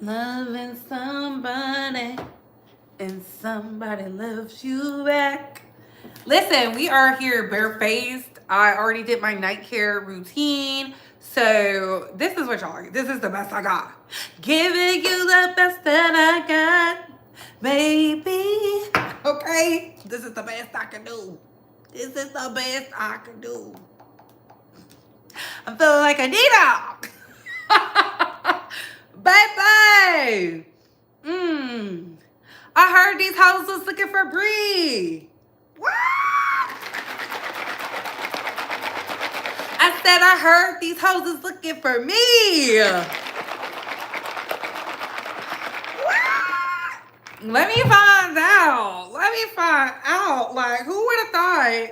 Loving somebody and somebody loves you back. Listen, we are here barefaced. I already did my night care routine. So this is what y'all, this is the best I got. Giving you the best that I got, baby. Okay? This is the best I can do. This is the best I can do. I'm feeling like Anita. Baby. I heard these hoes was looking for Bree. What? I said I heard these hoes is looking for me. What? Let me find out. Like, who would have thought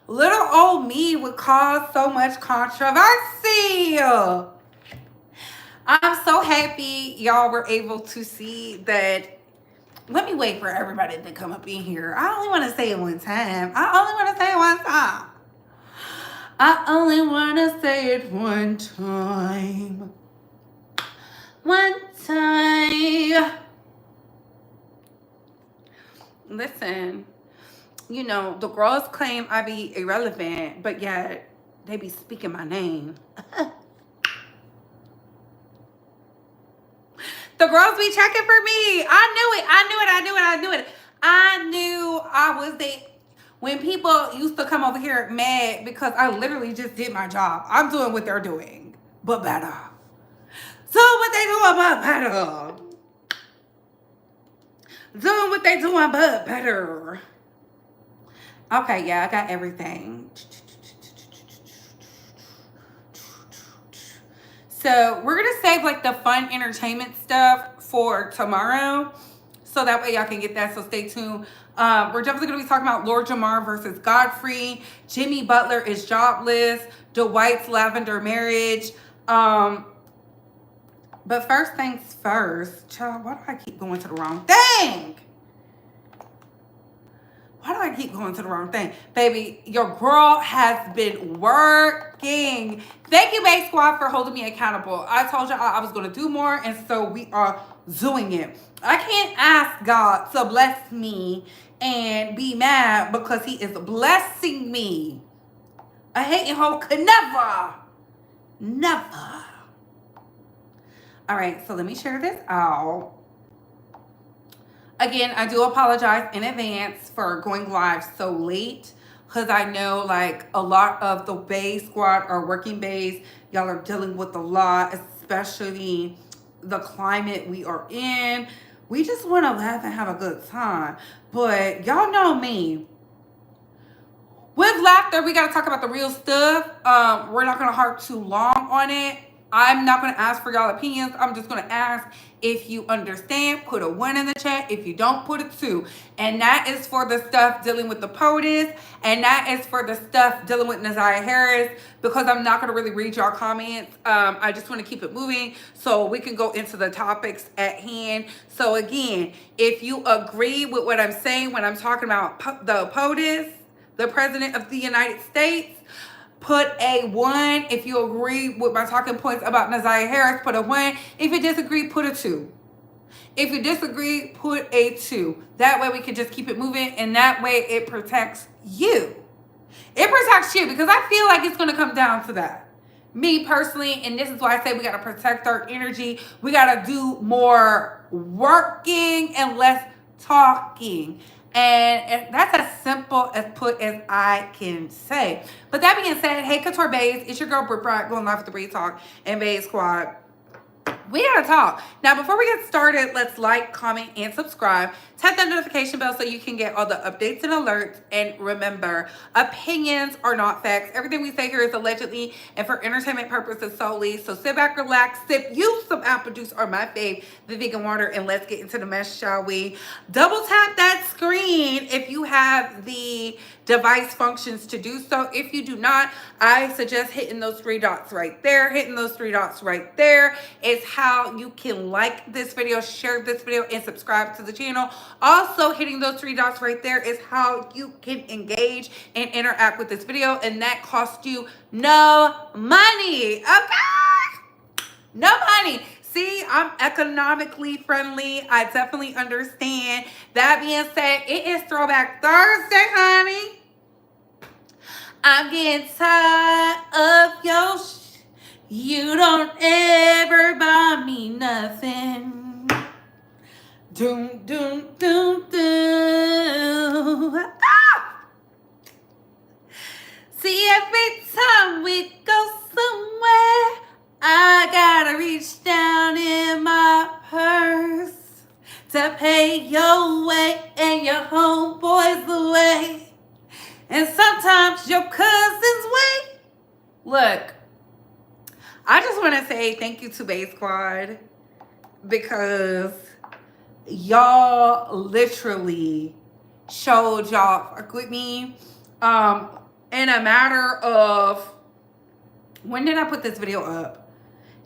little old me would cause so much controversy? I'm so happy y'all were able to see that. Let me wait for everybody to come up in here. I only want to say it one time. I only want to say it one time. One time. Listen, you know, the girls claim I be irrelevant, but yet they be speaking my name. The girls be checking for me. I knew it. I knew I was the... When people used to come over here mad because I literally just did my job. I'm doing what they're doing, but better. Doing what they doing, but better. Doing what they doing, but better. Okay, yeah, I got everything. So we're going to save like the fun entertainment stuff for tomorrow. So that way y'all can get that. So stay tuned. We're definitely going to be talking about Lord Jamar versus Godfrey. Jimmy Butler is jobless. Dwight's Lavender marriage. But first things first. Child, why do I keep going to the wrong thing? Baby, your girl has been working. Thank you, Bay Squad, for holding me accountable. I told y'all I was going to do more, and so we are doing it. I can't ask God to bless me and be mad because he is blessing me. A hating hoe could never. All right, so let me share this out. Again, I do apologize in advance for going live so late because I know like a lot of the Bay Squad are working bays. Y'all are dealing with a lot, especially the climate we are in. We just want to laugh and have a good time. But y'all know me. With laughter, we got to talk about the real stuff. We're not going to harp too long on it. I'm not going to ask for y'all opinions. I'm just going to ask if you understand. Put a 1 in the chat. If you don't, put a 2. And that is for the stuff dealing with the POTUS. And that is for the stuff dealing with Naziah Harris. Because I'm not going to really read y'all comments. I just want to keep it moving so we can go into the topics at hand. So again, if you agree with what I'm saying when I'm talking about the POTUS, the President of the United States, put a 1. If you agree with my talking points about Naziah Harris, put a 1. If you disagree, put a 2. If you disagree, put a 2. That way we can just keep it moving, and that way it protects you. It protects you because I feel like it's going to come down to that. Me personally, and this is why I say we got to protect our energy. We got to do more working and less talking. And that's as simple as put as I can say. But that being said, hey, Couture Bays, it's your girl, Britt Bright, going live with the Bree Talk and Bays Squad. We gotta talk. Now, before we get started, let's like, comment, and subscribe. Tap that notification bell so you can get all the updates and alerts. And remember, opinions are not facts. Everything we say here is allegedly and for entertainment purposes solely. So sit back, relax, sip you some apple juice or my fave, the vegan water, and let's get into the mess, shall we? Double tap that screen if you have the device functions to do so. If you do not, I suggest hitting those 3 dots right there. Hitting those 3 dots right there is how you can like this video, share this video, and subscribe to the channel. Also, hitting those 3 dots right there is how you can engage and interact with this video, and that costs you no money, okay? No money. See, I'm economically friendly. I definitely understand. That being said, it is Throwback Thursday, honey. I'm getting tired of your you don't ever buy me nothing. Doom, doom, doom, doom. Ah! See, every time we go somewhere, I gotta reach down in my purse to pay your way and your homeboys the way. And sometimes your cousins wait. Look, I just want to say thank you to Bay Squad because y'all literally showed y'all work with me in a matter of, when did I put this video up?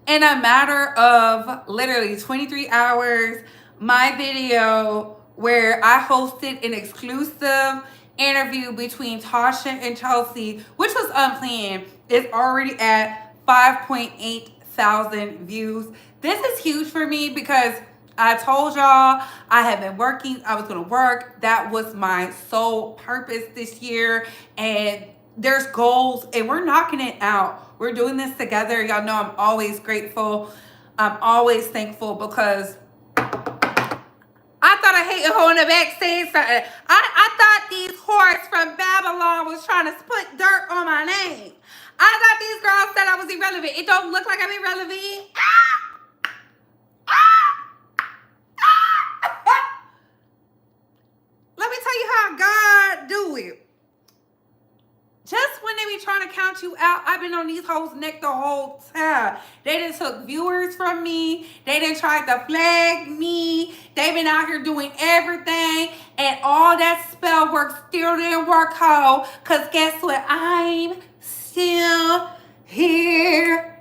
In a matter of literally 23 hours, my video where I hosted an exclusive interview between Tasha and Chelsea, which was unplanned, is already at 5.8 thousand views. This is huge for me because I told y'all I have been working. I was going to work. That was my sole purpose this year. And there's goals and we're knocking it out. We're doing this together. Y'all know I'm always grateful. I'm always thankful because I thought I hate a hoe in the back saying something. I thought these whores from Babylon was trying to put dirt on my name. I thought these girls said I was irrelevant. It don't look like I'm irrelevant. Let me tell you how God do it. Just when they be trying to count you out, I've been on these hoes' neck the whole time. They done took viewers from me. They done tried to flag me. They been out here doing everything. And all that spell work still didn't work, ho. Because guess what? I'm still here.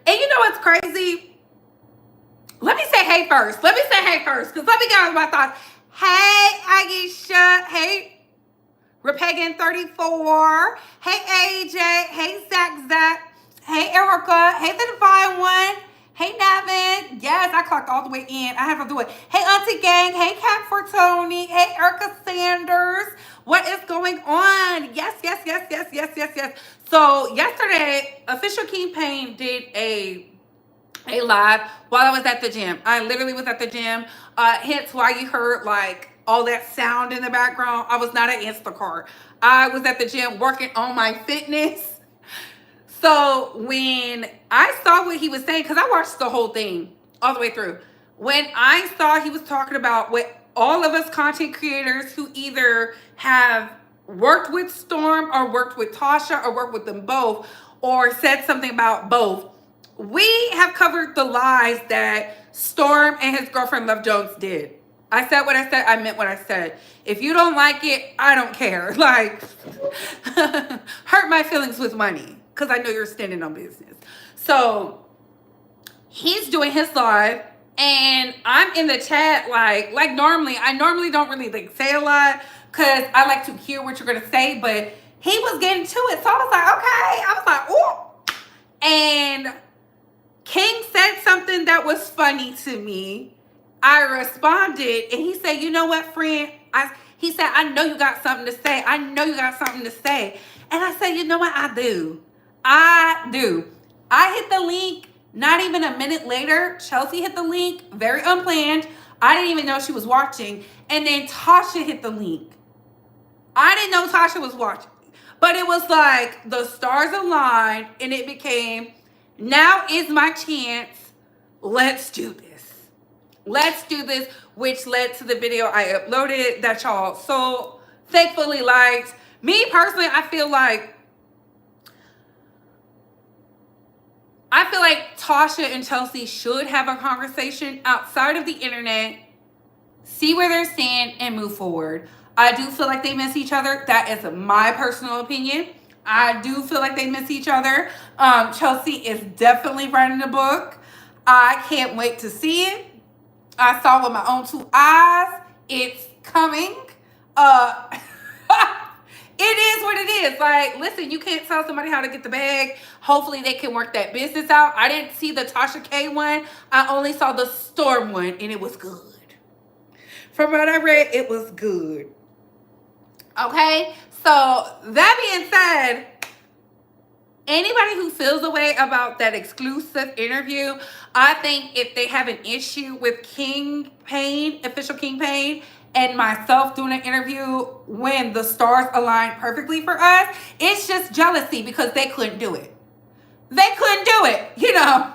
And you know what's crazy? Let me say hey first. Because let me get on my thoughts. Hey, Aisha. Hey, Repagan 34. Hey, AJ. Hey, Zach. Hey, Erica. Hey, the Divine One. Hey, Navin. Yes, I clocked all the way in. I have to do it. Hey, Auntie Gang. Hey, Cat for Tony. Hey, Erica Sanders. What is going on? Yes. So, yesterday, Official King Payne did a live while I was at the gym. I literally was at the gym. Hence why you heard like all that sound in the background. I was not at Instacart. I was at the gym working on my fitness. So when I saw what he was saying, because I watched the whole thing all the way through. When I saw he was talking about what all of us content creators who either have worked with Storm or worked with Tasha or worked with them both or said something about both, we have covered the lies that Storm and his girlfriend Love Jones did. I said what I said. I meant what I said. If you don't like it, I don't care. Like, hurt my feelings with money because I know you're standing on business. So he's doing his live and I'm in the chat like normally. I normally don't really like say a lot because I like to hear what you're going to say, but he was getting to it. So I was like, okay. I was like, ooh. And King said something that was funny to me. I responded and he said, you know what, friend? He said, I know you got something to say. And I said, you know what? I do. I hit the link. Not even a minute later, Chelsea hit the link. Very unplanned. I didn't even know she was watching. And then Tasha hit the link. I didn't know Tasha was watching. But it was like the stars aligned and it became, now is my chance. Let's do this. Which led to the video I uploaded that y'all so thankfully liked. Me personally, I feel like Tasha and Chelsea should have a conversation outside of the internet, see where they stand, and move forward. I do feel like they miss each other. That is my personal opinion. I do feel like they miss each other. Chelsea is definitely writing a book. I can't wait to see it. I saw with my own two eyes. It's coming. It is what it is. Like, listen, you can't tell somebody how to get the bag. Hopefully they can work that business out. I didn't see the Tasha K one. I only saw the Storm one, and it was good. From what I read, it was good. Okay? So, that being said, anybody who feels a way about that exclusive interview, I think if they have an issue with King Payne, official King Payne, and myself doing an interview when the stars aligned perfectly for us, it's just jealousy because they couldn't do it. They couldn't do it, you know.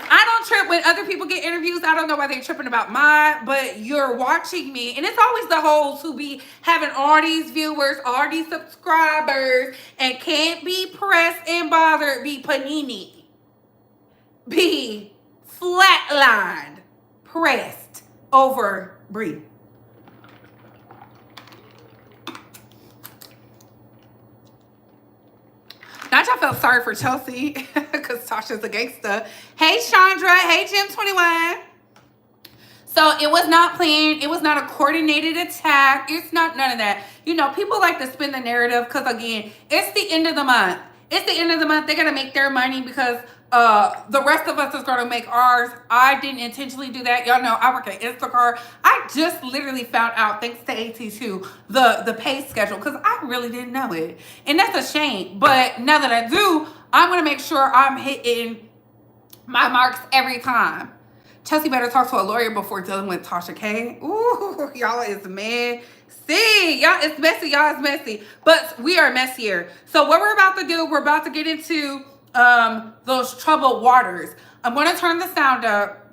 I don't trip when other people get interviews. I don't know why they're tripping about mine, but you're watching me. And it's always the hoes who be having all these viewers, all these subscribers, and can't be pressed and bothered, be panini, be flatlined, pressed over Brie. Not y'all felt sorry for Chelsea because Tasha's a gangster. Hey Chandra, hey Jim21. So it was not planned. It was not a coordinated attack. It's not none of that. You know, people like to spin the narrative because, again, it's the end of the month. It's the end of the month. They're going to make their money because the rest of us is going to make ours. I didn't intentionally do that. Y'all know I work at Instacart. I just literally found out, thanks to AT2, the pay schedule because I really didn't know it. And that's a shame. But now that I do, I'm going to make sure I'm hitting my marks every time. Chelsea better talk to a lawyer before dealing with Tasha K. Ooh, y'all is messy. Y'all, it's messy. Y'all, it's messy. But we are messier. So what we're about to do, we're about to get into those troubled waters. I'm going to turn the sound up.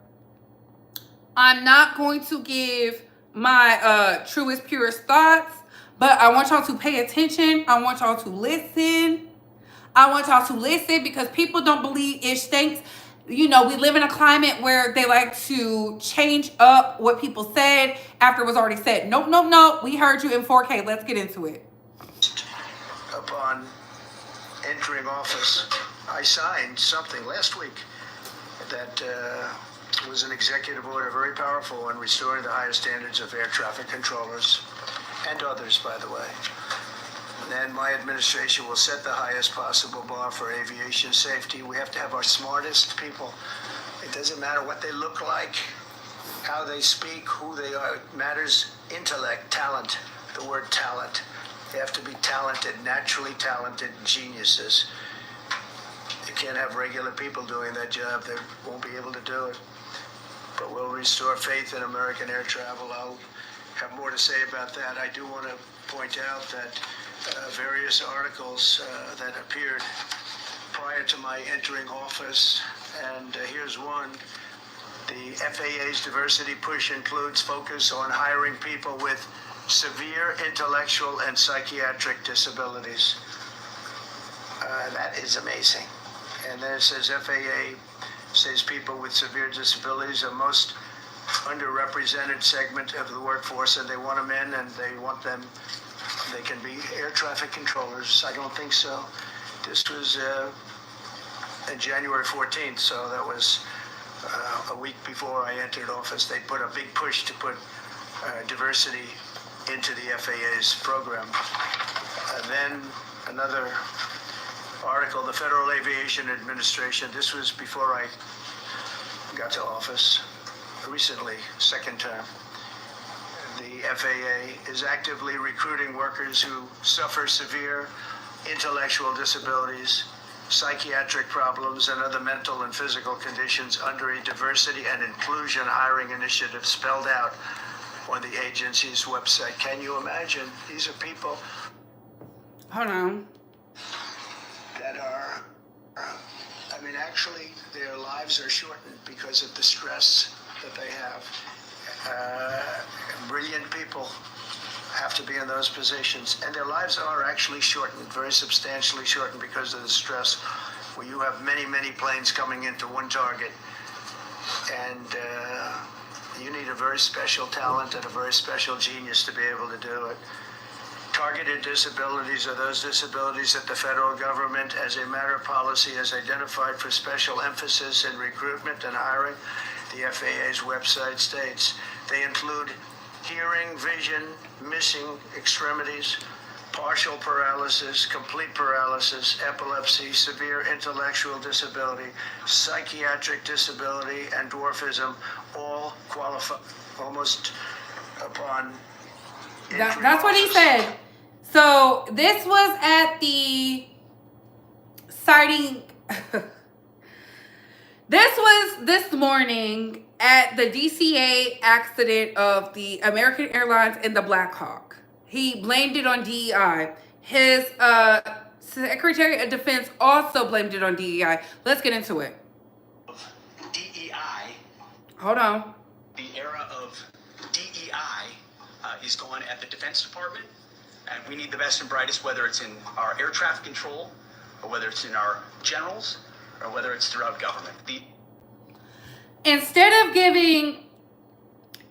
I'm not going to give my truest, purest thoughts, but I want y'all to pay attention. I want y'all to listen. I want y'all to listen because people don't believe ish stinks. You know, we live in a climate where they like to change up what people said after it was already said. Nope, nope, nope. We heard you in 4K. Let's get into it. Upon entering office, I signed something last week that was an executive order, very powerful one, restoring the highest standards of air traffic controllers and others, by the way. And my administration will set the highest possible bar for aviation safety. We have to have our smartest people. It doesn't matter what they look like, how they speak, who they are. It matters intellect, talent, the word talent. They have to be talented, naturally talented geniuses. You can't have regular people doing that job. They won't be able to do it. But we'll restore faith in American air travel. I'll have more to say about that. I do want to point out that various articles that appeared prior to my entering office, and here's one. The FAA's diversity push includes focus on hiring people with severe intellectual and psychiatric disabilities. That is amazing. And then it says FAA says people with severe disabilities are most underrepresented segment of the workforce, and they want them in, and they want them. They can be air traffic controllers. I don't think so. This was January 14th, so that was a week before I entered office. They put a big push to put diversity into the FAA's program. And then another article, the Federal Aviation Administration. This was before I got to office recently, second term. The FAA is actively recruiting workers who suffer severe intellectual disabilities, psychiatric problems, and other mental and physical conditions under a diversity and inclusion hiring initiative spelled out on the agency's website. Can you imagine? These are people. Hold on. That are, actually, their lives are shortened because of the stress that they have. Brilliant people have to be in those positions, and their lives are actually shortened, very substantially shortened because of the stress, where you have many, many planes coming into one target, and you need a very special talent and a very special genius to be able to do it. Targeted disabilities are those disabilities that the federal government, as a matter of policy, has identified for special emphasis in recruitment and hiring. The FAA's website states they include hearing, vision, missing extremities, partial paralysis, complete paralysis, epilepsy, severe intellectual disability, psychiatric disability, and dwarfism all qualify almost upon That's what he said. So this was at the sighting. This was this morning at the DCA accident of the American Airlines and the Black Hawk. He blamed it on DEI. His Secretary of Defense also blamed it on DEI. Let's get into it. DEI. Hold on. The era of DEI is gone at the Defense Department, and we need the best and brightest, whether it's in our air traffic control, or whether it's in our generals, or whether it's throughout government. Instead of giving,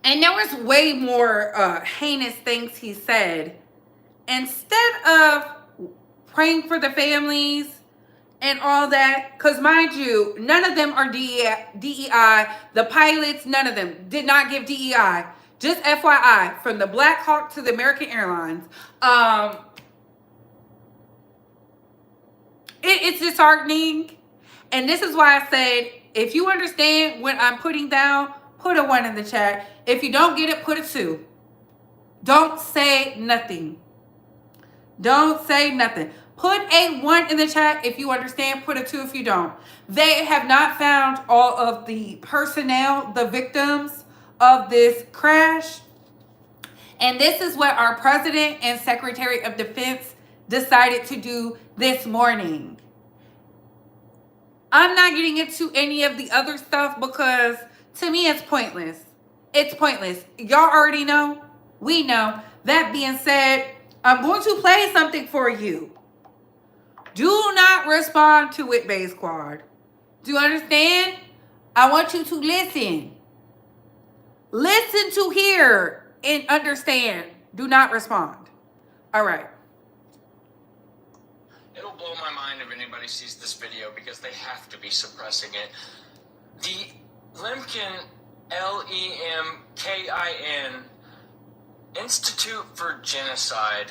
and there was way more heinous things he said, instead of praying for the families and all that, because mind you, none of them are DEI. The pilots, none of them did not give DEI. Just FYI, from the Black Hawk to the American Airlines. It's disheartening. And this is why I said, if you understand what I'm putting down, put a 1 in the chat. If you don't get it, put a 2. Don't say nothing. Don't say nothing. Put a 1 in the chat if you understand. Put a 2 if you don't. They have not found all of the personnel, the victims of this crash. And this is what our President and Secretary of Defense decided to do this morning. I'm not getting into any of the other stuff because to me it's pointless. It's pointless. Y'all already know. We know. That being said, I'm going to play something for you. Do not respond to it, Bay Squad. Do you understand? I want you to listen. Listen to hear and understand. Do not respond. All right. It'll blow my mind if anybody sees this video because they have to be suppressing it. The Lemkin, Lemkin, Institute for Genocide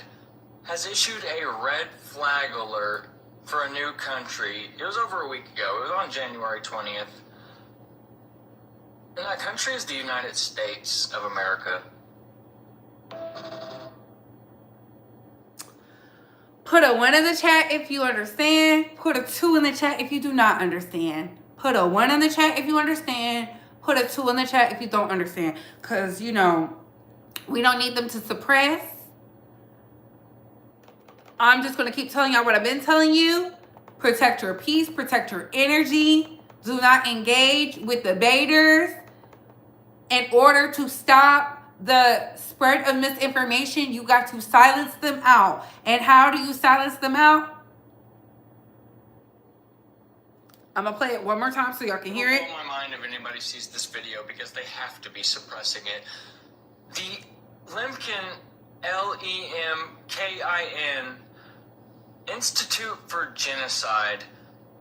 has issued a red flag alert for a new country. It was over a week ago. It was on January 20th. And that country is the United States of America. Put a 1 in the chat if you understand. Put a 2 in the chat if you do not understand. Put a 1 in the chat if you understand. Put a 2 in the chat if you don't understand. Because, you know, we don't need them to suppress. I'm just going to keep telling y'all what I've been telling you. Protect your peace. Protect your energy. Do not engage with the baiters. In order to stop the spread of misinformation, you got to silence them out. And how do you silence them out? I'm going to play it one more time so y'all can hear it. It'll blow my mind if anybody sees this video because they have to be suppressing it. The Lemkin, Lemkin, Institute for Genocide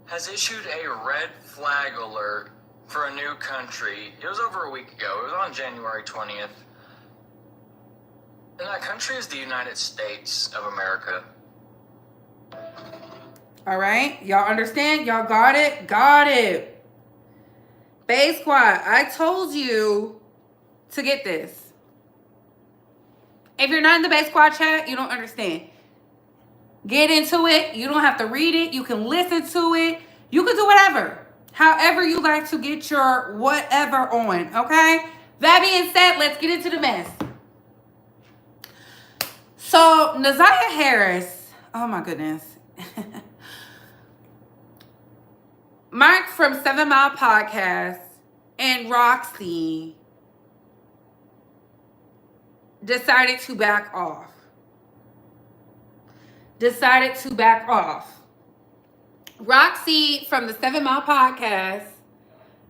has issued a red flag alert for a new country. It was over a week ago. It was on January 20th. And that country is the United States of America. All right. Y'all understand? Y'all got it? Got it. Bay Squad, I told you to get this. If you're not in the Bay Squad chat, you don't understand. Get into it. You don't have to read it. You can listen to it. You can do whatever. However you like to get your whatever on, okay? That being said, let's get into the mess. So, Naziah Harris, oh my goodness. Mike from 7 Mile Podcast and Roxy decided to back off. Roxy from the 7 Mile Podcast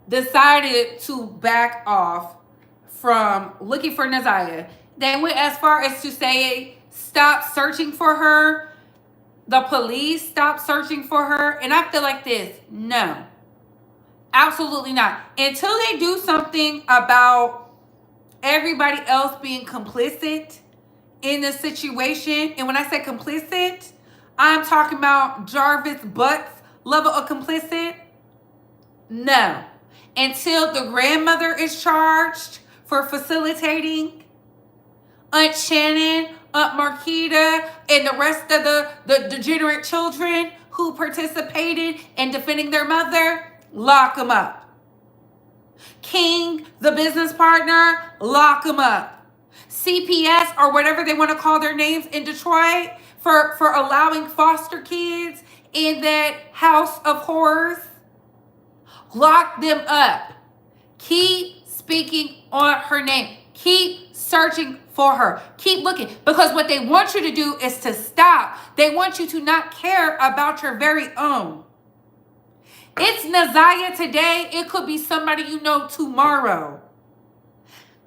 decided to back off from looking for Naziah. They went as far as to say, stop searching for her. The police stopped searching for her. And I feel like this. No. Absolutely not. Until they do something about everybody else being complicit in the situation. And when I say complicit, I'm talking about Jarvis Butts level of complicit. No. Until the grandmother is charged for facilitating, Aunt Shannon, Aunt Marquita, and the rest of the degenerate children who participated in defending their mother, lock them up. King, the business partner, lock them up. CPS, or whatever they want to call their names in Detroit, for allowing foster kids in that house of horrors, lock them up. Keep speaking on her name. Keep searching for her. Keep looking. Because what they want you to do is to stop. They want you to not care about your very own. It's Naziah today. It could be somebody you know tomorrow.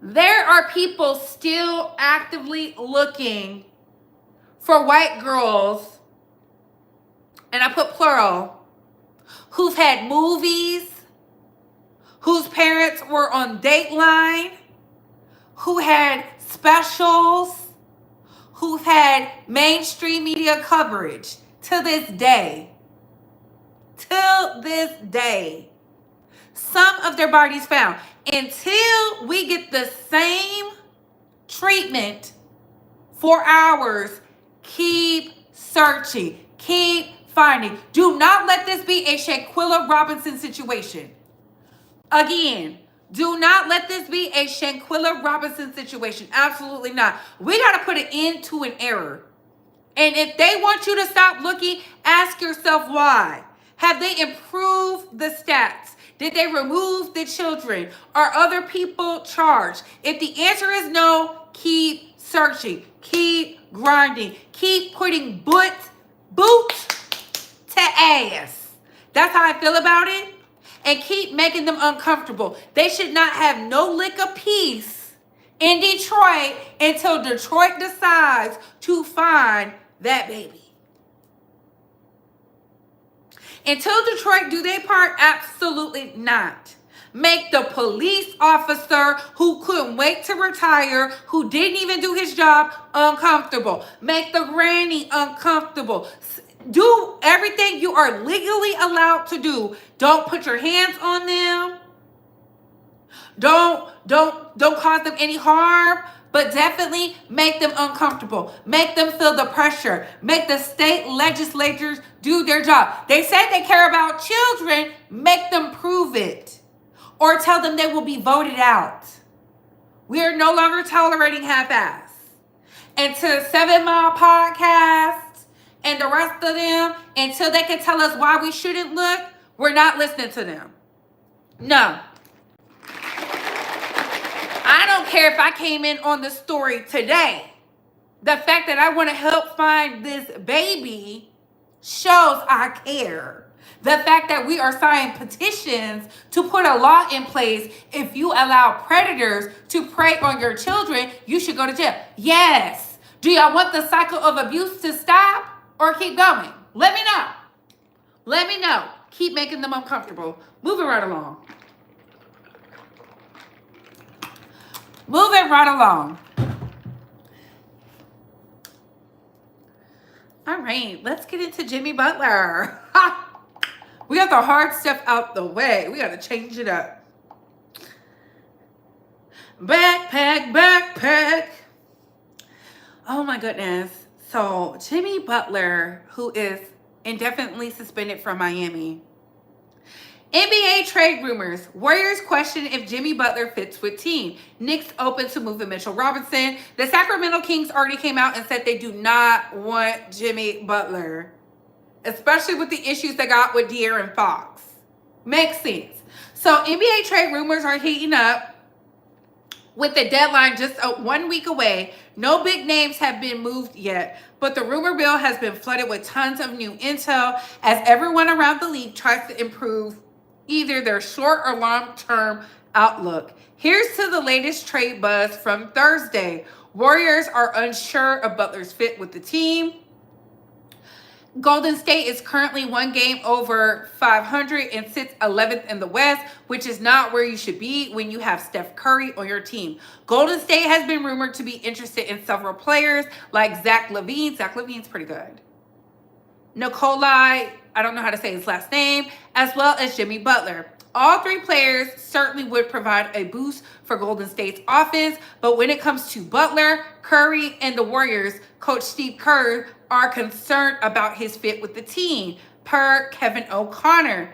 There are people still actively looking for white girls, and I put plural, who've had movies, whose parents were on Dateline, who had specials, who had mainstream media coverage to this day. Till this day. Some of their bodies found. Until we get the same treatment for ours, keep searching. Keep finding. Do not let this be a Shanquilla Robinson situation. Again, do not let this be a Shanquilla Robinson situation. Absolutely not. We got to put an end to an error. And if they want you to stop looking, ask yourself why. Have they improved the stats? Did they remove the children? Are other people charged? If the answer is no, keep searching. Keep grinding. Keep putting boot to ass. That's how I feel about it. And keep making them uncomfortable. They should not have no lick of peace in Detroit until Detroit decides to find that baby. Until Detroit do their part, absolutely not. Make the police officer who couldn't wait to retire, who didn't even do his job, uncomfortable. Make the granny uncomfortable. Do everything you are legally allowed to do. Don't put your hands on them. Don't cause them any harm, but definitely make them uncomfortable. Make them feel the pressure. Make the state legislatures do their job. They said they care about children. Make them prove it. Or tell them they will be voted out. We are no longer tolerating half-ass. And to 7 Mile Podcast and the rest of them, until they can tell us why we shouldn't look, we're not listening to them. No. I don't care if I came in on the story today. The fact that I want to help find this baby shows I care. The fact that we are signing petitions to put a law in place, if you allow predators to prey on your children, you should go to jail. Yes. Do y'all want the cycle of abuse to stop or keep going? Let me know. Let me know. Keep making them uncomfortable. Moving right along. Moving right along. All right, let's get into Jimmy Butler. We got the hard stuff out the way. We got to change it up. Backpack. Oh my goodness. So Jimmy Butler, who is indefinitely suspended from Miami. NBA trade rumors. Warriors question if Jimmy Butler fits with team. Knicks open to moving Mitchell Robinson. The Sacramento Kings already came out and said they do not want Jimmy Butler, especially with the issues they got with De'Aaron Fox. Makes sense. So NBA trade rumors are heating up with the deadline just 1 week away. No big names have been moved yet, but the rumor mill has been flooded with tons of new intel as everyone around the league tries to improve either their short or long-term outlook. Here's to the latest trade buzz from Thursday. Warriors are unsure of Butler's fit with the team. Golden State is currently one game over 500 and sits 11th in the West, which is not where you should be when you have Steph Curry on your team. Golden State has been rumored to be interested in several players like Zach LaVine. Zach LaVine's pretty good. Nikolai, I don't know how to say his last name, as well as Jimmy Butler. All three players certainly would provide a boost for Golden State's offense, but when it comes to Butler, Curry, and the Warriors, Coach Steve Kerr are concerned about his fit with the team, per Kevin O'Connor.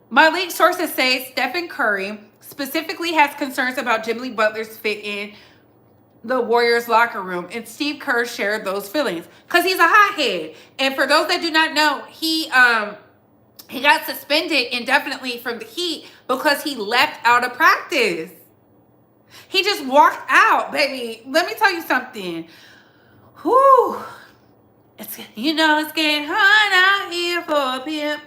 My league sources say Stephen Curry specifically has concerns about Jimmy Butler's fit in the Warriors locker room, and Steve Kerr shared those feelings because he's a hothead. And for those that do not know, he got suspended indefinitely from the Heat because he left out of practice. He just walked out, baby. Let me tell you something. Whew. It's getting hot out here for a pimp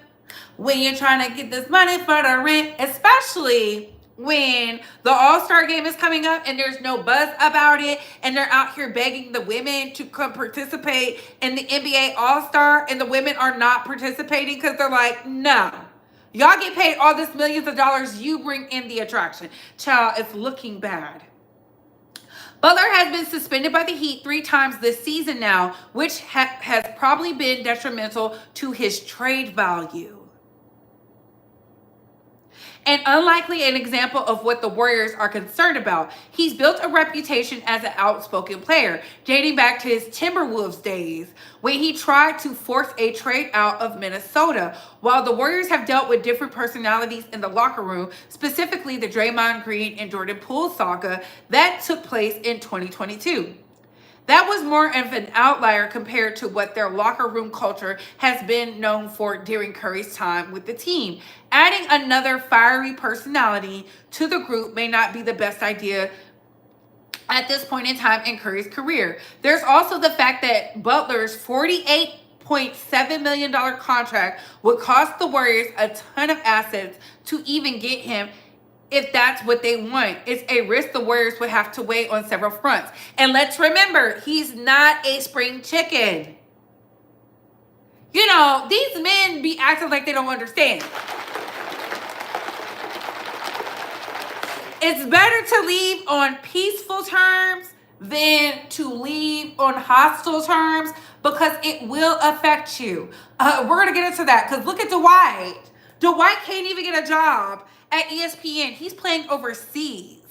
when you're trying to get this money for the rent, especially when the All-Star game is coming up and there's no buzz about it, and they're out here begging the women to come participate in the NBA All-Star, and the women are not participating because they're like, no. Y'all get paid all this millions of dollars, you bring in the attraction. Child, it's looking bad. Butler has been suspended by the Heat 3 times this season now, which has probably been detrimental to his trade value. And unlikely an example of what the Warriors are concerned about. He's built a reputation as an outspoken player, dating back to his Timberwolves days, when he tried to force a trade out of Minnesota. While the Warriors have dealt with different personalities in the locker room, specifically the Draymond Green and Jordan Poole saga that took place in 2022. That was more of an outlier compared to what their locker room culture has been known for during Curry's time with the team. Adding another fiery personality to the group may not be the best idea at this point in time in Curry's career. There's also the fact that Butler's $48.7 million contract would cost the Warriors a ton of assets to even get him. If that's what they want, it's a risk the Warriors would have to weigh on several fronts. And let's remember, he's not a spring chicken. You know, these men be acting like they don't understand. It's better to leave on peaceful terms than to leave on hostile terms, because it will affect you. We're going to get into that, because look at Dwight. Dwight can't even get a job at ESPN. He's playing overseas.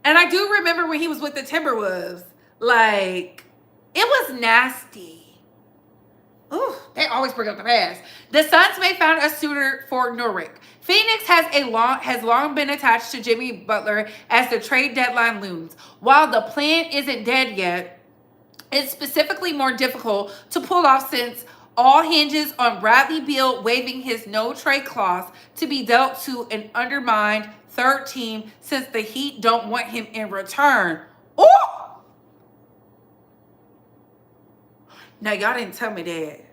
And I do remember when he was with the Timberwolves, like, it was nasty. Ooh, they always bring up the past. The Suns may find a suitor for Nurkic. Phoenix has long been attached to Jimmy Butler as the trade deadline looms. While the plan isn't dead yet, it's specifically more difficult to pull off since all hinges on Bradley Beal waiving his no-trade clause to be dealt to an undermined third team, since the Heat don't want him in return. Ooh! Now, y'all didn't tell me that.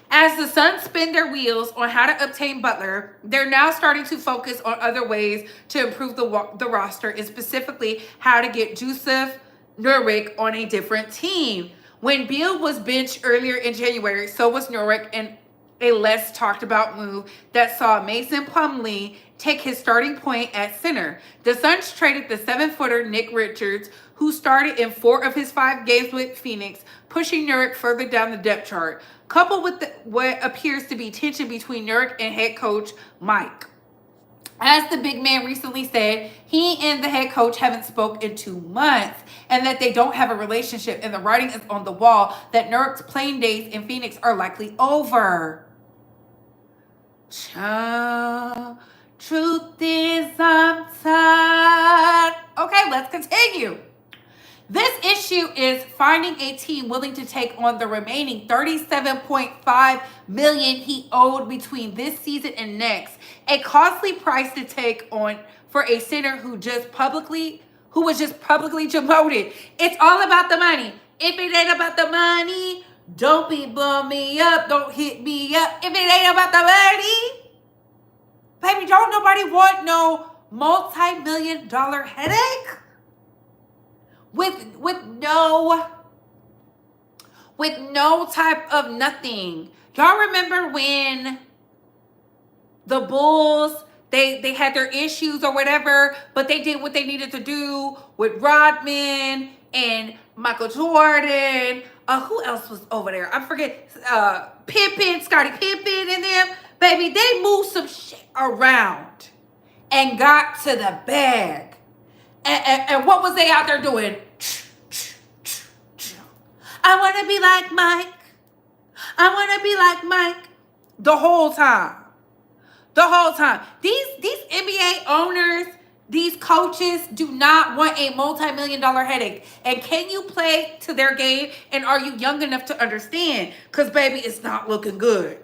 As the Suns spin their wheels on how to obtain Butler, they're now starting to focus on other ways to improve the roster, and specifically how to get Jusuf Nurkic on a different team. When Beal was benched earlier in January, so was Nurkic, in a less talked about move that saw Mason Plumlee take his starting point at center. The Suns traded the 7-footer Nick Richards, who started in 4 of his 5 games with Phoenix, pushing Nurkic further down the depth chart, coupled with what appears to be tension between Nurkic and head coach Mike. As the big man recently said, he and the head coach haven't spoken in 2 months, and that they don't have a relationship, and the writing is on the wall that Nurkic's playing days in Phoenix are likely over. Child, truth is I'm tired. Okay, let's continue. This issue is finding a team willing to take on the remaining $37.5 million he owed between this season and next. A costly price to take on for a center who was just publicly demoted. It's all about the money. If it ain't about the money, don't be blowing me up. Don't hit me up. If it ain't about the money, baby, don't nobody want no multi-million-dollar headache. with no type of nothing. Y'all remember when the Bulls, they had their issues or whatever, but they did what they needed to do with Rodman and Michael Jordan. Who else was over there? I forget. Pippen, Scottie Pippen and them. Baby, they moved some shit around and got to the bag. And what was they out there doing? I want to be like Mike. I want to be like Mike. The whole time. The whole time. These NBA owners, these coaches do not want a multi-million-dollar headache. And can you play to their game? And are you young enough to understand? Because, baby, it's not looking good.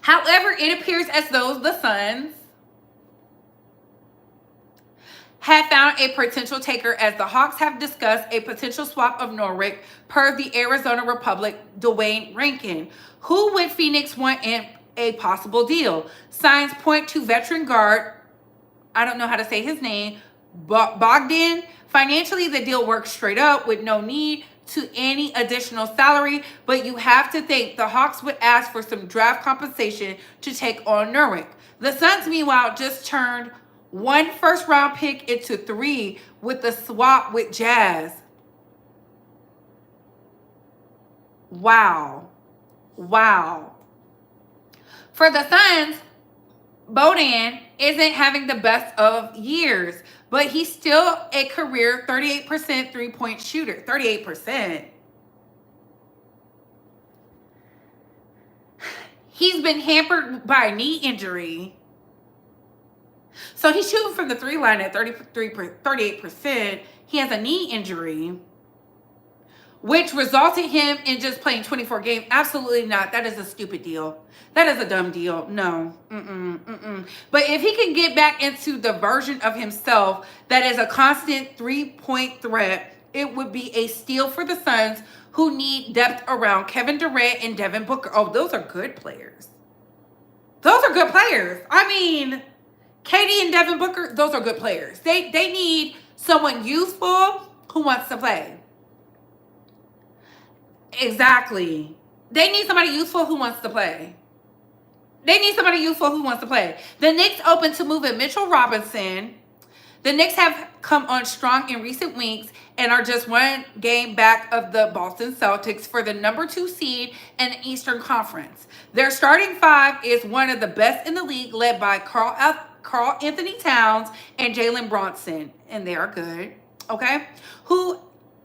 However, it appears as though the Suns have found a potential taker, as the Hawks have discussed a potential swap of Norwick per the Arizona Republic Dwayne Rankin. Who would Phoenix want in a possible deal? Signs point to veteran guard, I don't know how to say his name, Bogdan. Financially, the deal works straight up with no need to any additional salary, but you have to think the Hawks would ask for some draft compensation to take on Norwick. The Suns, meanwhile, just turned 1 first-round pick into 3 with the swap with Jazz. Wow. Wow. For the Suns, Bogdan isn't having the best of years, but he's still a career 38% three-point shooter. 38%. He's been hampered by a knee injury. So he's shooting from the 3 line at 38%. He has a knee injury, which resulted him in just playing 24 games. Absolutely not. That is a stupid deal. That is a dumb deal. No. But if he can get back into the version of himself that is a constant 3-point threat, it would be a steal for the Suns, who need depth around Kevin Durant and Devin Booker. Oh, those are good players. Those are good players. I mean, Katie and Devin Booker, those are good players. They need someone useful who wants to play. Exactly. They need somebody useful who wants to play. They need somebody useful who wants to play. The Knicks open to moving Mitchell Robinson. The Knicks have come on strong in recent weeks and are just 1 game back of the Boston Celtics for the number 2 seed in the Eastern Conference. Their starting 5 is one of the best in the league, led by Karl Anthony Towns and Jalen Brunson, and they are good, okay? Who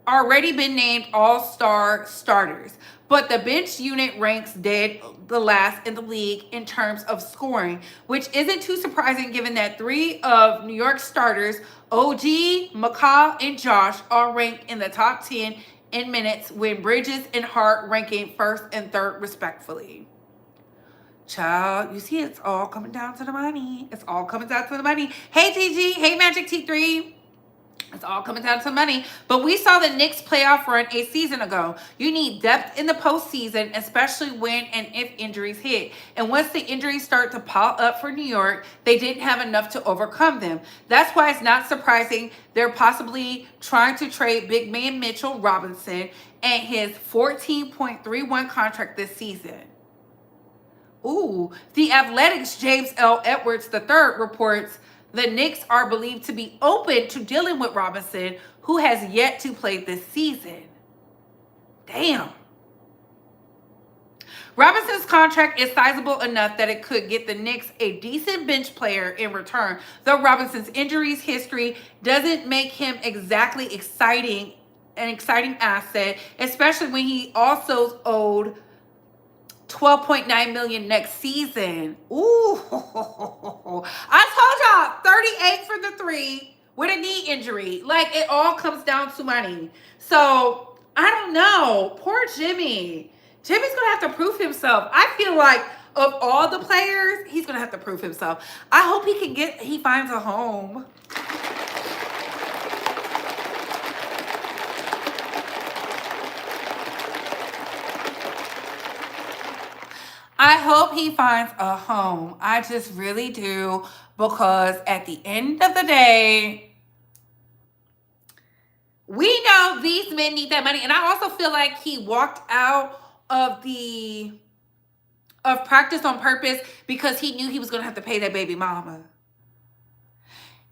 already been named all-star starters. But the bench unit ranks dead the last in the league in terms of scoring, which isn't too surprising given that 3 of New York's starters, OG, McCall, and Josh, all ranked in the top 10 in minutes, with Bridges and Hart ranking 1st and 3rd respectfully. Child, you see, it's all coming down to the money. It's all coming down to the money. Hey, TG. Hey, Magic T3. It's all coming down to money. But we saw the Knicks playoff run a season ago. You need depth in the postseason, especially when and if injuries hit. And once the injuries start to pile up for New York, they didn't have enough to overcome them. That's why it's not surprising they're possibly trying to trade big man Mitchell Robinson and his $14.31 contract this season. Ooh, The Athletic's James L. Edwards III reports the Knicks are believed to be open to dealing with Robinson, who has yet to play this season. Damn. Robinson's contract is sizable enough that it could get the Knicks a decent bench player in return, though Robinson's injuries history doesn't make him exactly an exciting asset, especially when he also owed $12.9 million next season. Ooh, I told y'all, 38 for the 3 with a knee injury. Like, it all comes down to money. So I don't know. Poor Jimmy. Jimmy's gonna have to prove himself. I feel like of all the players, he's gonna have to prove himself. I hope he finds a home. I hope he finds a home. I just really do, because at the end of the day, We know these men need that money. And I also feel like he walked out of practice on purpose because he knew he was going to have to pay that baby mama.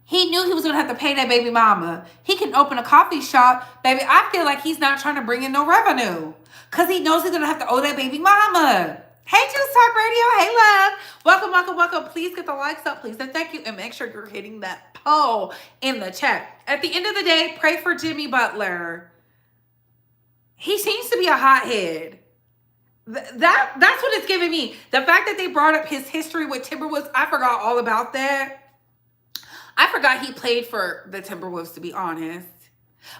He knew he was going to have to pay that baby mama. He can open a coffee shop. Baby, I feel like he's not trying to bring in no revenue because he knows he's going to have to owe that baby mama. Hey, Juice Talk Radio. Hey, love. Welcome, welcome, welcome. Please get the likes up, please, and thank you. And make sure you're hitting that poll in the chat. At the end of the day, pray for Jimmy Butler. He seems to be a hothead. That's what it's giving me. The fact that they brought up his history with Timberwolves, I forgot all about that. I forgot he played for the Timberwolves, to be honest.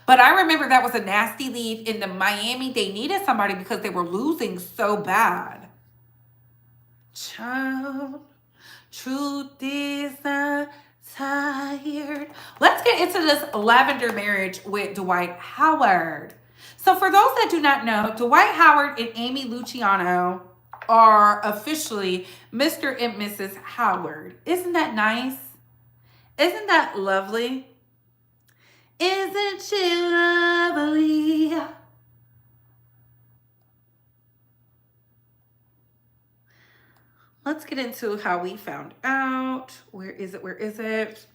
But I remember that was a nasty leave in the Miami. They needed somebody because they were losing so bad. Child, truth is tired. Let's get into this Lavender marriage with Dwight Howard. So for those that do not know, Dwight Howard and Amy Luciani are officially Mr. and Mrs. Howard. Isn't that nice? Isn't that lovely? Isn't she lovely? Let's get into how we found out. Where is it? Where is it?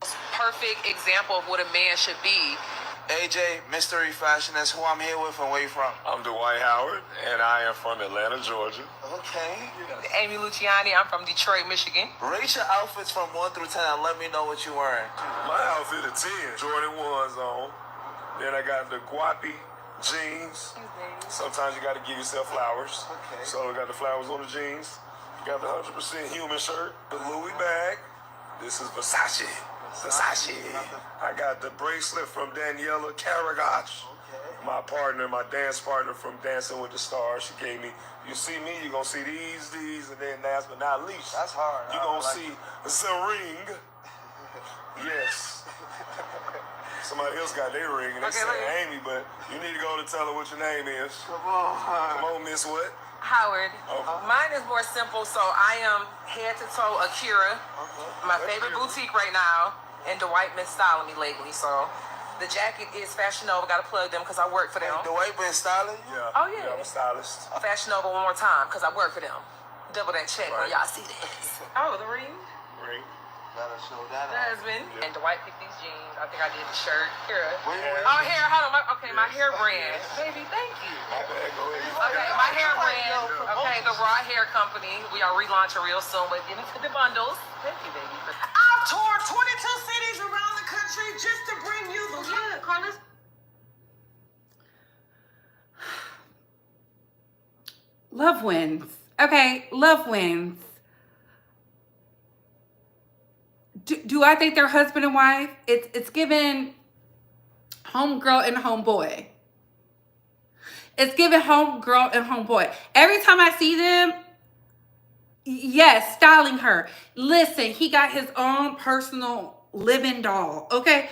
Perfect example of what a man should be. AJ, Mystery Fashion, that's who I'm here with, and where you from? I'm Dwight Howard, and I am from Atlanta, Georgia. Okay. Amy Luciani, I'm from Detroit, Michigan. Rate your outfits from 1 through 10 and let me know what you're wearing. My outfit is 10. Jordan 1's on. Then I got the guapi jeans. Sometimes you got to give yourself flowers. Okay. So I got the flowers on the jeans. You got the 100% human shirt. The Louis bag. This is Versace. I got the bracelet from Daniela Carragach. Okay. My partner, my dance partner from Dancing with the Stars. She gave me, you see me, you're going to see these, and then last but not least, That's hard. you're going to see the ring. Yes. Somebody else got their ring, and they say Amy, but you need to go to tell her what your name is. Come on. Come on, Miss what? Howard. Oh. Mine is more simple, so I am head to toe Akira. My favorite boutique right now, and Dwight been styling me lately, so the jacket is Fashion Nova. Gotta plug them because I work for them. Dwight been styling you? Yeah. Oh, yeah. I'm a stylist. Fashion Nova one more time because I work for them. Double that check when Right. y'all see this. Oh, the ring. Ring. Gotta show that The out. husband. Yeah. And Dwight picked these jeans. I think I did the shirt. Here. Where you Yeah. Oh, hair. Hold on. My hair brand. Baby, thank you. My bad, go ahead. Okay, my hair brand. Okay, the Raw Hair Company. We are relaunching real soon, but get into the bundles. Thank you, baby. I've toured 22 cities around the country just to bring you the Yeah, Carlos. Love wins. Okay, love wins. Do I think they're husband and wife? It's given homegirl and homeboy. It's given homegirl and homeboy. Every time I see them, yes, styling her. Listen, he got his own personal living doll, okay?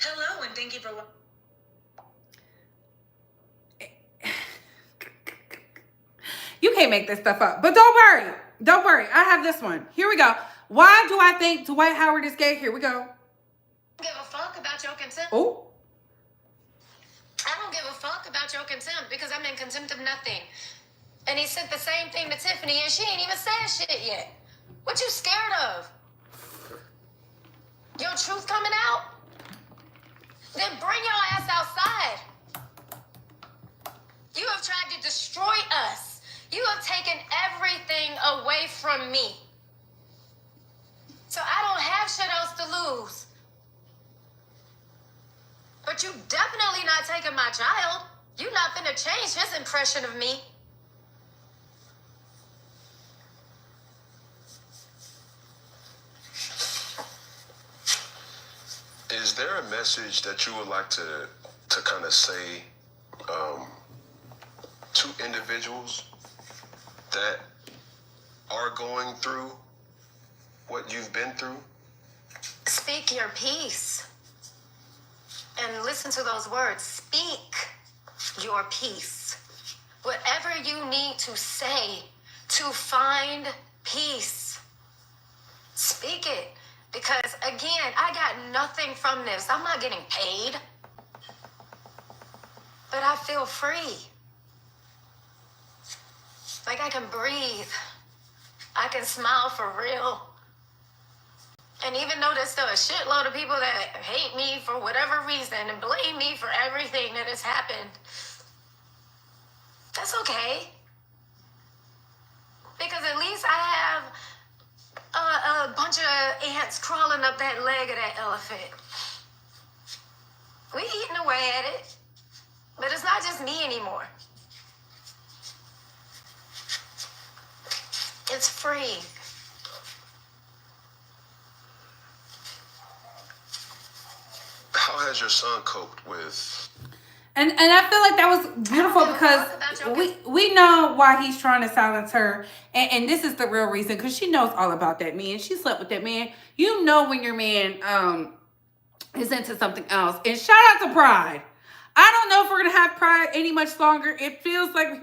Hello, and thank you for You can't make this stuff up. But don't worry. Don't worry. I have this one. Here we go. Why do I think Dwight Howard is gay? Here we go. Give a fuck about your consent. Oh. I don't give a fuck about your contempt because I'm in contempt of nothing. And he said the same thing to Tiffany, and she ain't even said shit yet. What you scared of? Your truth coming out? Then bring your ass outside. You have tried to destroy us. You have taken everything away from me. So I don't have shit else to lose. But you definitely not taking my child. You not finna change his impression of me. Is there a message that you would like to kind of say to individuals that are going through what you've been through? Speak your peace. And listen to those words. Speak your peace. whatever you need to say to find peace, speak it. Because again, I got nothing from this. I'm not getting paid. But I feel free. Like I can breathe. I can smile for real. And even though there's still a shitload of people that hate me for whatever reason and blame me for everything that has happened, that's okay. Because at least I have a bunch of ants crawling up that leg of that elephant. We eating away at it. But it's not just me anymore. It's free. How has your son coped with? And I feel like that was beautiful because we know why he's trying to silence her. And this is the real reason, because she knows all about that man. She slept with that man. You know when your man is into something else. And shout out to Pride. I don't know if we're gonna have Pride any much longer. It feels like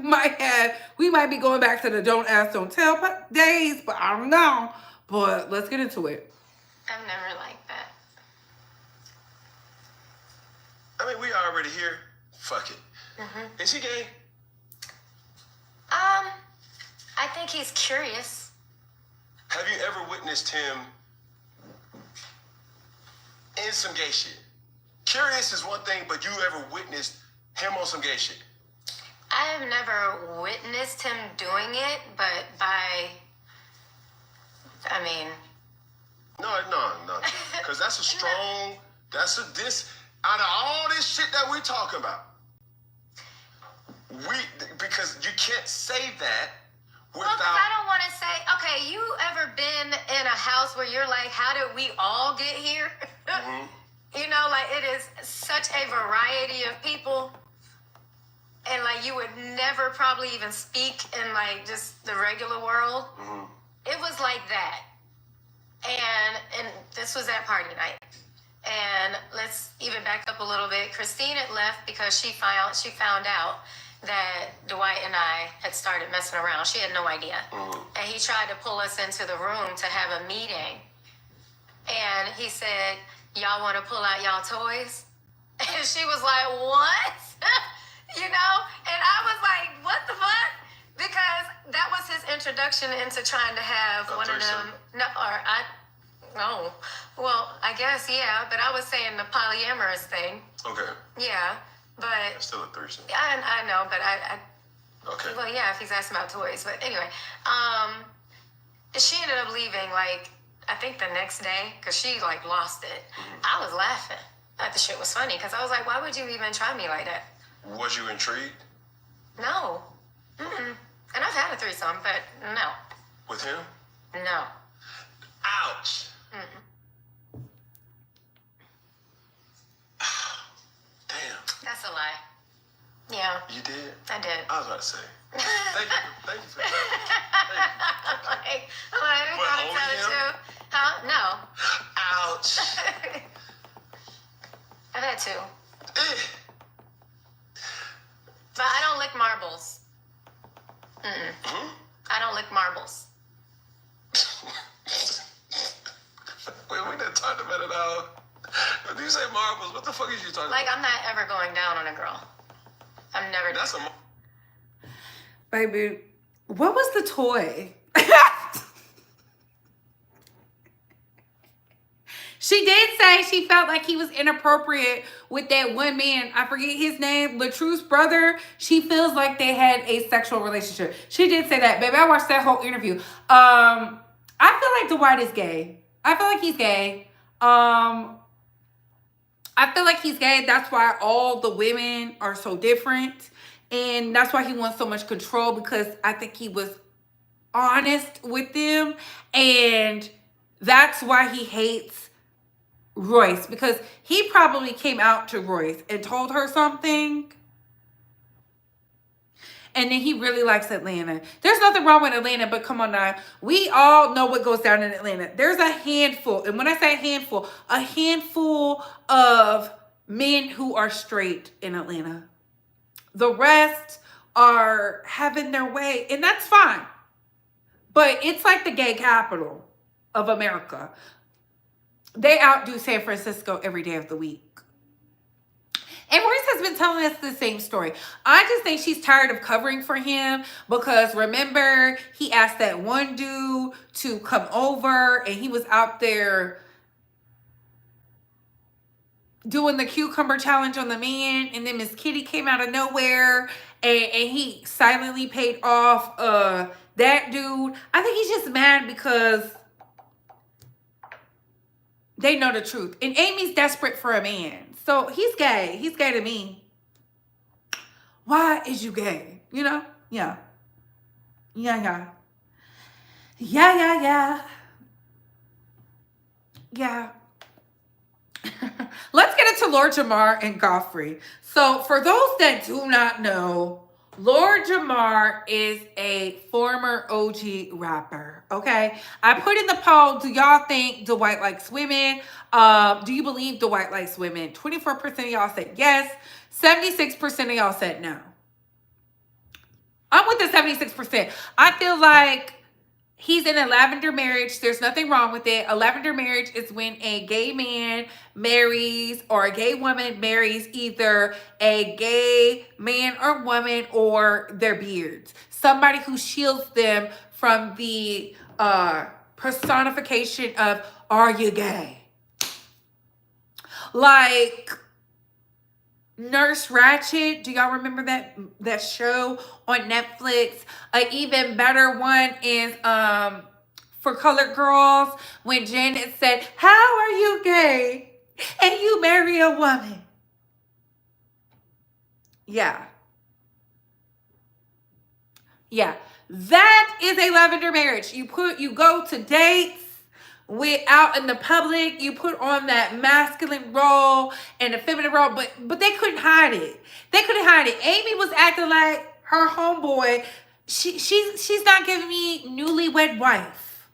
we might be going back to the don't ask, don't tell days, but I don't know. But let's get into it. I've never liked that. I mean, we already here. Fuck it. Mm-hmm. Is he gay? I think he's curious. Have you ever witnessed him in some gay shit? Curious is one thing, but you ever witnessed him on some gay shit? I have never witnessed him doing it, but No. Because that's a strong, out of all this shit that we're talking about, because you can't say that without... Well, because I don't want to say, okay, you ever been in a house where you're like, how did we all get here? Mm-hmm. You know, like it is such a variety of people. And like you would never probably even speak in like just the regular world. Mm-hmm. It was like that. And this was at party night. And let's even back up a little bit. Christine had left because she found out that Dwight and I had started messing around. She had no idea. Mm-hmm. And he tried to pull us into the room to have a meeting. And he said, y'all want to pull out y'all toys? And she was like, what? You know? And I was like, what the fuck? Because that was his introduction into trying to have one of them. Well, I guess, yeah. But I was saying the polyamorous thing. Okay. Yeah. But That's still a threesome. I know, but I Okay. well, yeah, if he's asking about toys. But anyway, she ended up leaving, like, I think the next day, because she, like, lost it. Mm-hmm. I was laughing. I thought the shit was funny, because I was like, why would you even try me like that? Was you intrigued? No. Mm-mm. And I've had a threesome, but no. With him? No. Ouch. Mm-mm. Damn. That's a lie. Yeah. You did? I did. I was about to say. Thank you for that. like, I What, gotta only tell the him? truth. Huh? No. Ouch. I've had two. Eh. But I don't lick marbles. Mm-mm. Hmm? I don't lick marbles. Wait, we done talked about it all. When you say marbles, what the fuck is you talking Like, about? I'm not ever going down on a girl. I'm never. That's a... Baby, what was the toy? She did say she felt like he was inappropriate with that one man. I forget his name, Latrue's brother. She feels like they had a sexual relationship. She did say that. Baby, I watched that whole interview. I feel like Dwight is gay. I feel like he's gay. I feel like he's gay. That's why all the women are so different. And that's why he wants so much control, because I think he was honest with them. And that's why he hates Royce, because he probably came out to Royce and told her something. And then he really likes Atlanta. There's nothing wrong with Atlanta, but come on now. We all know what goes down in Atlanta. There's a handful, and when I say a handful of men who are straight in Atlanta. The rest are having their way, and that's fine. But it's like the gay capital of America. They outdo San Francisco every day of the week. And Royce has been telling us the same story. I just think she's tired of covering for him because remember, he asked that one dude to come over and he was out there doing the cucumber challenge on the man, and then Miss Kitty came out of nowhere and he silently paid off that dude. I think he's just mad because they know the truth. And Amy's desperate for a man. So he's gay. He's gay to me. Why is you gay? You know? Yeah. Yeah. Let's get into Lord Jamar and Godfrey. So for those that do not know, Lord Jamar is a former OG rapper, okay? I put in the poll, do y'all think Dwight likes women? Do you believe Dwight likes women? 24% of y'all said yes. 76% of y'all said no. I'm with the 76%. I feel like he's in a lavender marriage. There's nothing wrong with it. A lavender marriage is when a gay man marries or a gay woman marries either a gay man or woman or their beards. Somebody who shields them from the personification of, are you gay? Like Nurse Ratched, do y'all remember that show on Netflix? An even better one is for colored girls when Janet said, how are you gay and you marry a woman? Yeah. That is a lavender marriage. You go to dates out in the public, you put on that masculine role and the feminine role, but they couldn't hide it. Amy was acting like her homeboy. She's not giving me newlywed wife.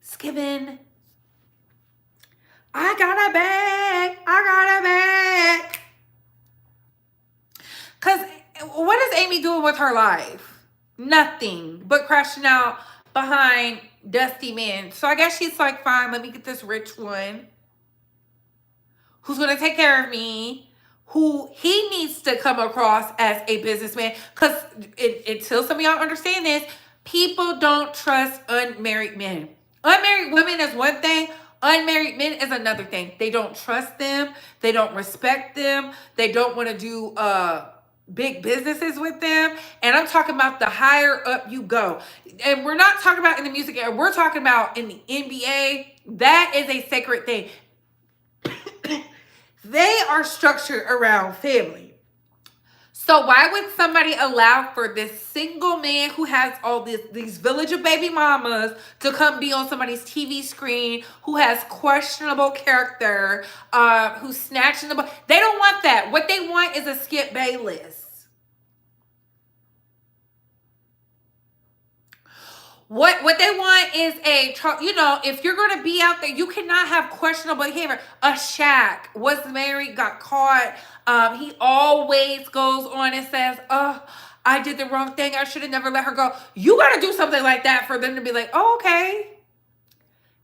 It's giving, I got a bag. Because what is Amy doing with her life? Nothing but crashing out behind dusty men. So I guess she's like, fine, let me get this rich one who's going to take care of me, who he needs to come across as a businessman. Because until some of y'all understand this, people don't trust unmarried men. Unmarried women is one thing. Unmarried men is another thing. They don't trust them. They don't respect them. They don't want to do big businesses with them. And I'm talking about the higher up you go. And we're not talking about in the music area. We're talking about in the NBA. That is a sacred thing. They are structured around family. So why would somebody allow for this single man who has all these village of baby mamas to come be on somebody's TV screen, who has questionable character, who's snatching the ball? They don't want that. What they want is a Skip Bayless. What they want is if you're going to be out there, you cannot have questionable behavior. A Shaq was married, got caught. He always goes on and says, oh, I did the wrong thing. I should have never let her go. You got to do something like that for them to be like, oh, okay.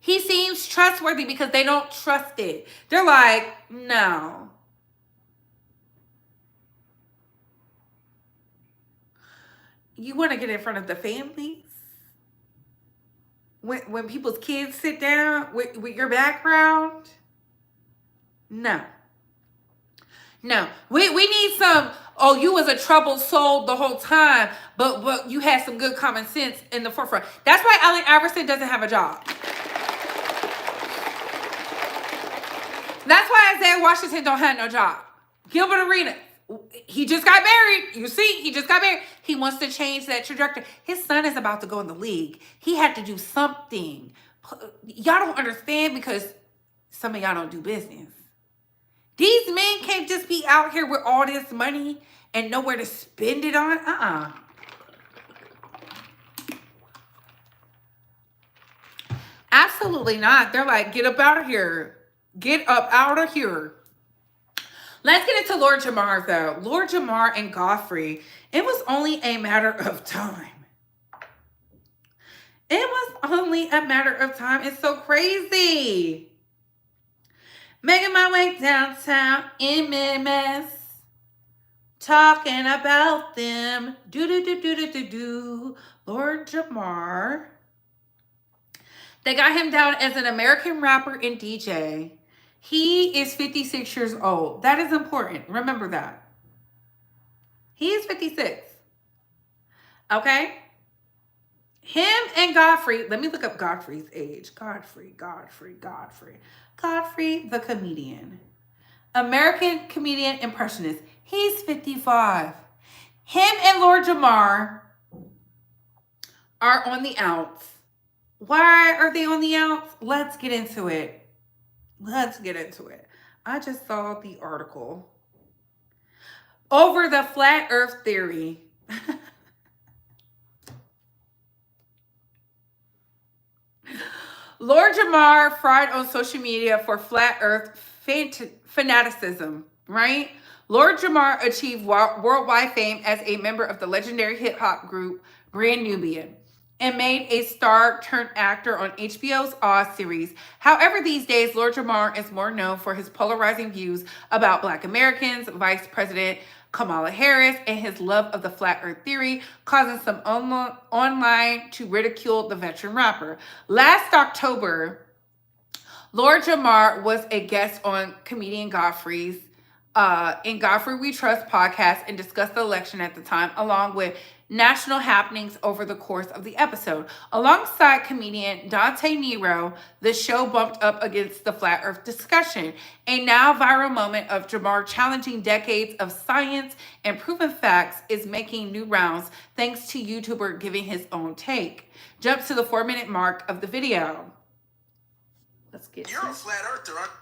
He seems trustworthy because they don't trust it. They're like, no. You want to get in front of the families? When people's kids sit down with your background? No. We need some, oh, you was a troubled soul the whole time, but you had some good common sense in the forefront. That's why Allen Iverson doesn't have a job. That's why Isaiah Washington don't have no job. Gilbert Arenas, he just got married. You see, he just got married. He wants to change that trajectory. His son is about to go in the league. He had to do something. Y'all don't understand because some of y'all don't do business. These men can't just be out here with all this money and nowhere to spend it on. Absolutely not. They're like, get up out of here. Get up out of here. Let's get into Lord Jamar, though. Lord Jamar and Godfrey, it was only a matter of time. It was only a matter of time. It's so crazy. Making my way downtown in mess, talking about them. Do. Lord Jamar. They got him down as an American rapper and DJ. He is 56 years old. That is important. Remember that. He is 56. Okay? Him and Godfrey. Let me look up Godfrey's age. Godfrey, the comedian. American comedian impressionist. He's 55. Him and Lord Jamar are on the outs. Why are they on the outs? Let's get into it. I just saw the article. Over the flat earth theory. Lord Jamar fried on social media for flat earth fanaticism, right? Lord Jamar achieved worldwide fame as a member of the legendary hip-hop group Brand Nubian and made a star-turned-actor on HBO's Oz series. However, these days, Lord Jamar is more known for his polarizing views about Black Americans, Vice President Kamala Harris, and his love of the flat earth theory, causing some online to ridicule the veteran rapper. Last October, Lord Jamar was a guest on comedian Godfrey's in Godfrey We Trust podcast and discussed the election at the time, along with national happenings over the course of the episode. Alongside comedian Dante Nero, the show bumped up against the flat earth discussion, a now viral moment of Jamar challenging decades of science and proven facts is making new rounds thanks to YouTuber giving his own take. Jump to the 4-minute mark of the video. Let's get You're a flat earther, aren't you?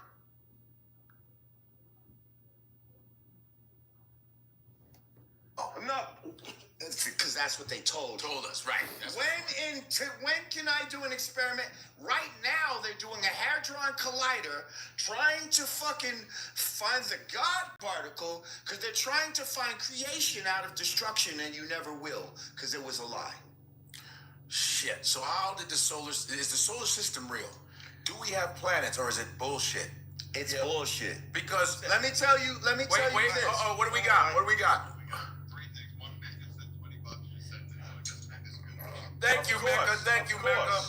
Oh, no. Because that's what they told us, right? When can I do an experiment? Right now, they're doing a hadron collider, trying to fucking find the God particle, because they're trying to find creation out of destruction, and you never will, because it was a lie. Shit. So how did is the solar system real? Do we have planets, or is it bullshit? It's bullshit. Because let me tell you this. What do we got? Thank you, Mecca.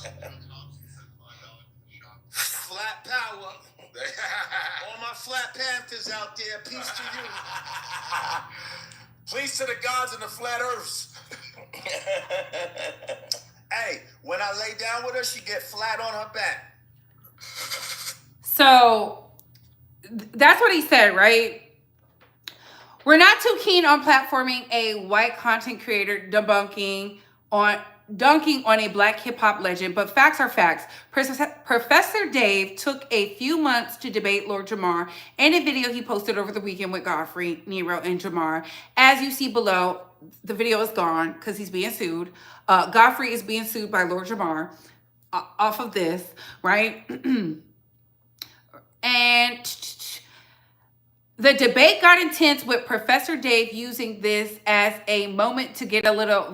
Flat power. All my flat panthers out there, peace to you. Peace to the gods and the flat earths. Hey, when I lay down with her, she get flat on her back. So, that's what he said, right? We're not too keen on platforming a white content creator dunking on a Black hip-hop legend, but facts are facts. Professor Dave took a few months to debate Lord Jamar in a video he posted over the weekend with Godfrey, Nero, and Jamar. As you see below, the video is gone because he's being sued. Godfrey is being sued by Lord Jamar off of this, right? And the debate got intense with Professor Dave using this as a moment to get a little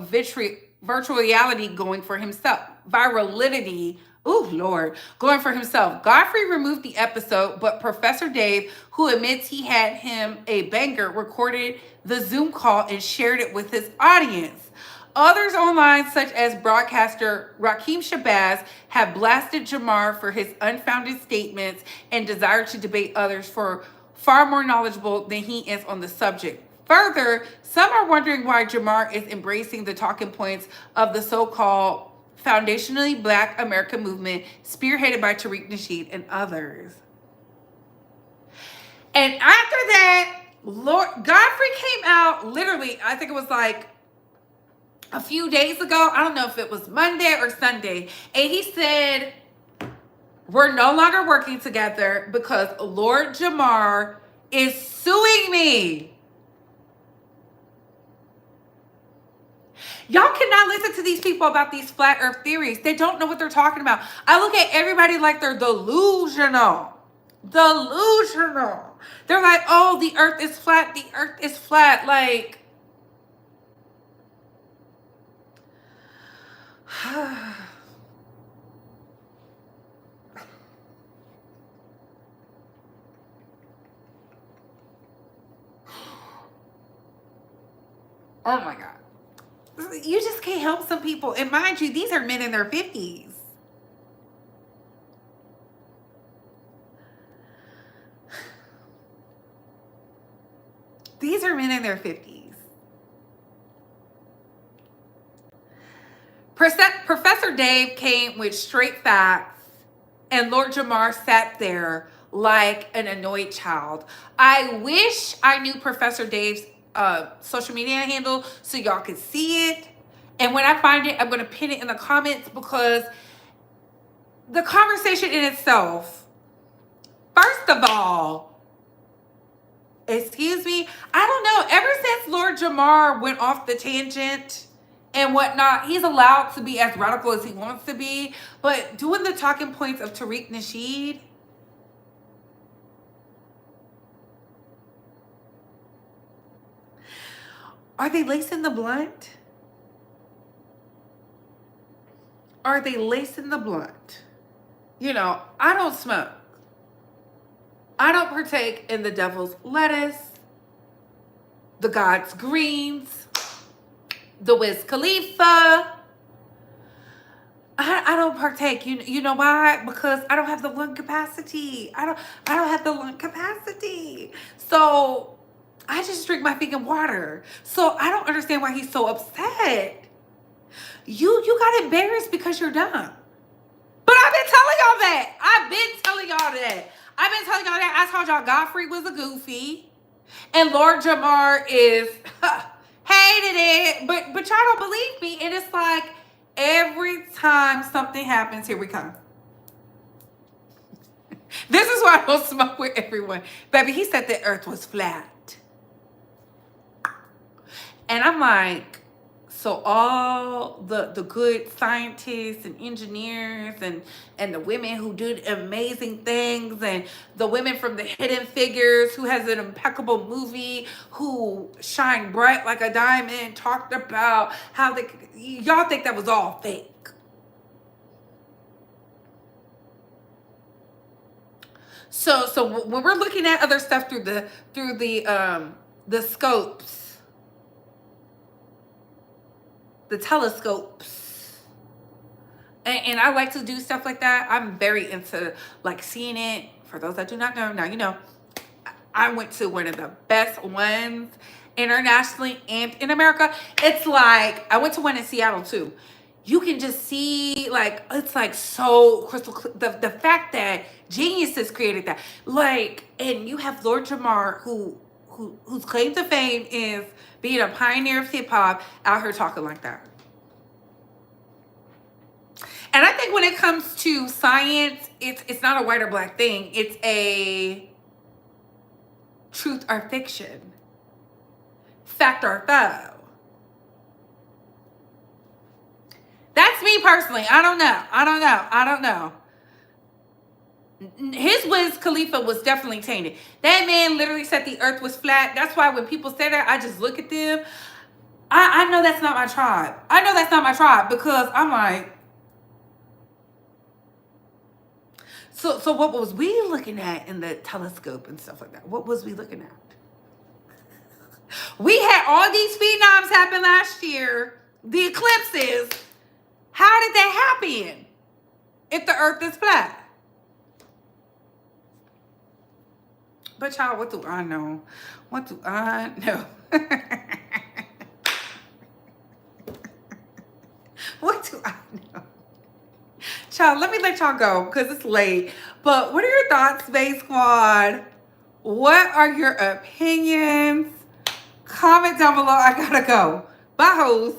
virtual reality going for himself. Virality, going for himself. Godfrey removed the episode, but Professor Dave, who admits he had him a banger, recorded the Zoom call and shared it with his audience. Others online, such as broadcaster Rakim Shabazz, have blasted Jamar for his unfounded statements and desire to debate others for far more knowledgeable than he is on the subject. Further, some are wondering why Jamar is embracing the talking points of the so-called foundationally Black American movement spearheaded by Tariq Nasheed and others. And after that, Godfrey came out literally, I think it was like a few days ago. I don't know if it was Monday or Sunday. And he said, we're no longer working together because Lord Jamar is suing me. Y'all cannot listen to these people about these flat earth theories. They don't know what they're talking about. I look at everybody like they're delusional. Delusional. They're like, oh, the earth is flat. The earth is flat. Like, oh my God. You just can't help some people. And mind you, these are men in their 50s. These are men in their 50s. Professor Dave came with straight facts, and Lord Jamar sat there like an annoyed child. I wish I knew Professor Dave's social media handle so y'all could see it. And when I find it, I'm going to pin it in the comments, because the conversation in itself, first of all, excuse me, I don't know, ever since Lord Jamar went off the tangent and whatnot, he's allowed to be as radical as he wants to be, but doing the talking points of Tariq Nasheed, are they lacing the blunt? Are they lacing the blunt? You know, I don't smoke. I don't partake in the devil's lettuce, the God's greens, the Wiz Khalifa. I don't partake. You know why? Because I don't have the lung capacity. I don't have the lung capacity. So I just drink my vegan water. So I don't understand why he's so upset. You got embarrassed because you're dumb. But I've been telling y'all that. I've been telling y'all that. I told y'all Godfrey was a goofy. And Lord Jamar is hated it. But y'all don't believe me. And it's like every time something happens, here we come. This is why I don't smoke with everyone. Baby, he said the earth was flat. And I'm like, so all the good scientists and engineers and the women who did amazing things, and the women from the Hidden Figures who has an impeccable movie, who shine bright like a diamond, talked about how y'all think that was all fake. So when we're looking at other stuff through the scopes, the telescopes, and I like to do stuff like that. I'm very into like seeing it. For those that do not know, now you know, I went to one of the best ones internationally and in America. It's like, I went to one in Seattle too. You can just see, like, it's like so crystal clear. The fact that geniuses created that, like, and you have Lord Jamar whose claim to fame is being a pioneer of hip-hop, out here talking like that. And I think when it comes to science, it's not a white or black thing. It's a truth or fiction, fact or foe. That's me personally. I don't know. His Wiz Khalifa was definitely tainted. That man literally said the earth was flat. That's why when people say that, I just look at them. I know that's not my tribe. I know that's not my tribe, because I'm like, so what was we looking at in the telescope and stuff like that? What was we looking at? We had all these phenoms happen last year. The eclipses. How did that happen if the earth is flat? But y'all, what do I know? What do I know? What do I know? Child, let me let y'all go because it's late. But what are your thoughts, Bay Squad? What are your opinions? Comment down below. I gotta go. Bye, hoes.